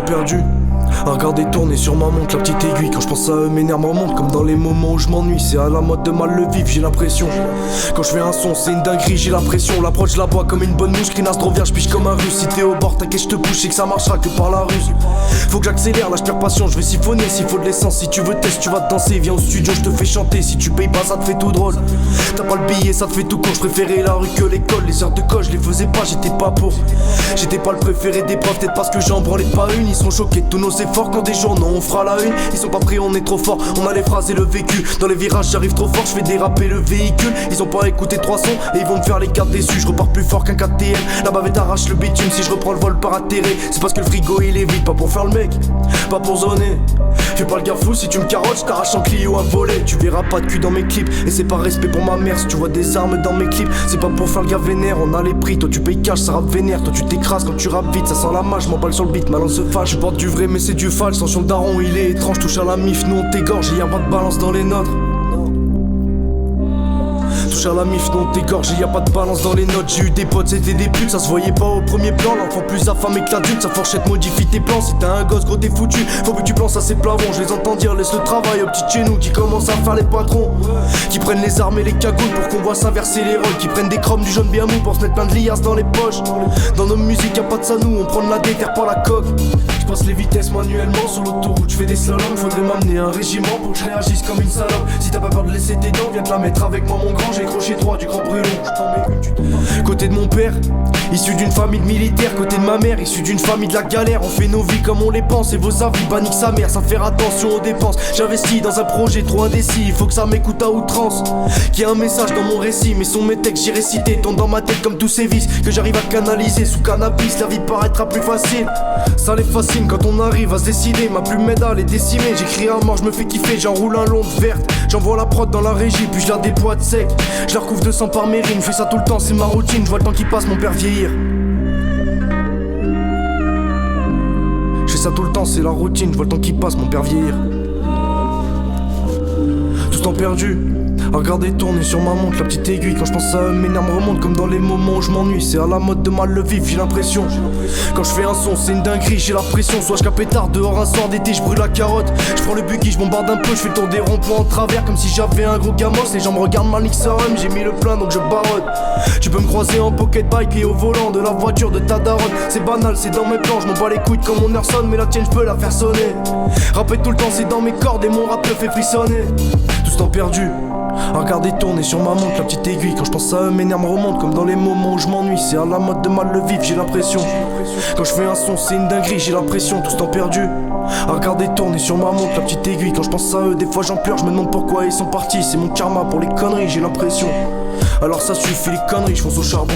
perdu à regarder tourner sur ma montre la petite aiguille. Quand je pense à eux, mes nerfs me remontent comme dans les moments où je m'ennuie. C'est à la mode de mal le vivre, j'ai l'impression. Quand je fais un son, c'est une dinguerie, j'ai l'impression. L'approche, je la bois comme une bonne mouche. Crinasse trop vierge, piche comme un russe. Si t'es au bord, t'inquiète, je te pousse, et que ça marchera que par la ruse. Faut que j'accélère, là je perds patience, je vais siphonner. S'il faut de l'essence, si tu veux tester, tu vas te danser. Viens au studio, je te fais chanter. Si tu payes pas, ça te fait tout drôle. T'as pas le billet, ça te fait tout con. Je préférais la rue que l'école. Les heures de colle, je les faisais pas, j'étais pas pour. J'étais pas le préféré des profs, peut-être parce que j'en branlais pas une. Ils sont choqués de tous nos efforts quand des journaux on fera la une. Ils sont pas prêts, on est trop fort, on a les phrases et le vécu. Dans les virages j'arrive trop fort, je fais déraper le véhicule. Ils ont pas écouté 3 sons et ils vont me faire les cartes déçus. Je repars plus fort qu'un KTM, la bavette arrache le bitume. Si je reprends le vol par atterré, c'est parce que le frigo il est vide. Pas pour faire le mec, pas pour zoner. Fais pas le gars fou, si tu me carottes, je t'arrache en Clio à voler. Tu verras pas de cul dans mes clips, et c'est pas respect pour ma mère. Si tu vois des armes dans mes clips, c'est pas pour faire le gars vénère. On a les prix, toi tu payes cash, ça rappe vénère. Toi tu t'écrases quand tu rappes vite, ça sent la mâche, m'emballe sur le beat, malin se fâche. Je porte du vrai mais c'est du false, tension le daron il est étrange. Touche à la mif, nous on t'égorge, et y'a pas de balance dans les nôtres. Touche à la mif, non t'égorge, et y'a pas de balance dans les notes. J'ai eu des potes, c'était des putes, ça se voyait pas au premier plan. L'enfant plus affamé que l'adulte, sa fourchette modifie tes plans. Si t'as un gosse gros t'es foutu, faut que tu penses à ces plavons. Je les entends dire, laisse le travail aux petits chez nous qui commencent à faire les patrons. Qui prennent les armes et les cagoules pour qu'on voit s'inverser les rôles. Qui prennent des chromes du jaune bien mou pour se mettre plein de liasses dans les poches. Dans nos musiques y'a pas de ça nous, on prend de la déterre par la coque. Passe les vitesses manuellement sur l'autoroute, je fais des slaloms. Faudrait m'amener un régiment pour que je réagisse comme une salope. Si t'as pas peur de laisser tes dents, viens te la mettre avec moi mon grand. J'ai crochet droit du grand brûlon. Côté de mon père, issu d'une famille de militaires. Côté de ma mère, issu d'une famille de la galère. On fait nos vies comme on les pense et vos avis bannique sa mère. Sans faire attention aux dépenses, j'investis dans un projet trop indécis. Il faut que ça m'écoute à outrance, qu'il y a un message dans mon récit. Mais son mes textes j'ai récité, tombent dans ma tête comme tous ces vices que j'arrive à canaliser sous cannabis. La vie paraîtra plus facile, ça les fascine quand on arrive à se décider. Ma plume m'aide à les décimer. J'écris à mort, je me fais kiffer. J'enroule un long de verte, j'envoie la prod dans la régie, puis je la déploie de sec. Je la recouvre de sang par mes rimes. Je fais ça tout le temps, c'est ma routine. Je vois le temps qui passe, mon père vieillir. Je fais ça tout le temps, c'est la routine. Je vois le temps qui passe, mon père vieillir. Tout temps perdu à regarder tourner sur ma montre la petite aiguille. Quand je pense à eux, mes nerfs me remontent comme dans les moments où je m'ennuie. C'est à la mode de mal le vivre, j'ai l'impression. Quand je fais un son, c'est une dinguerie, j'ai la pression. Soit je capétard dehors un soir d'été, je brûle la carotte. Je prends le buggy, je bombarde un peu, je fais le tour des ronds-points en travers comme si j'avais un gros gamos. Les gens me regardent mal, nique ça rhum, j'ai mis le plein donc je barotte. Tu peux me croiser en pocket bike et au volant de la voiture de ta daronne. C'est banal, c'est dans mes plans, je m'en bats les couilles comme mon heure sonne. Mais la tienne, je peux la faire sonner. Rapper tout le temps, c'est dans mes cordes et mon rap le fait frissonner. Tout ce temps perdu à regarder tourner sur ma montre la petite aiguille. Quand je pense à eux, mes nerfs me remontent comme dans les moments où je m'ennuie. C'est à la mode de mal le vivre, j'ai l'impression. Quand je fais un son, c'est une dinguerie, j'ai l'impression. Tout ce temps perdu à regarder tourner sur ma montre la petite aiguille. Quand je pense à eux, des fois j'en pleure, je me demande pourquoi ils sont partis. C'est mon karma pour les conneries, j'ai l'impression. Alors ça suffit les conneries, je fonce au charbon.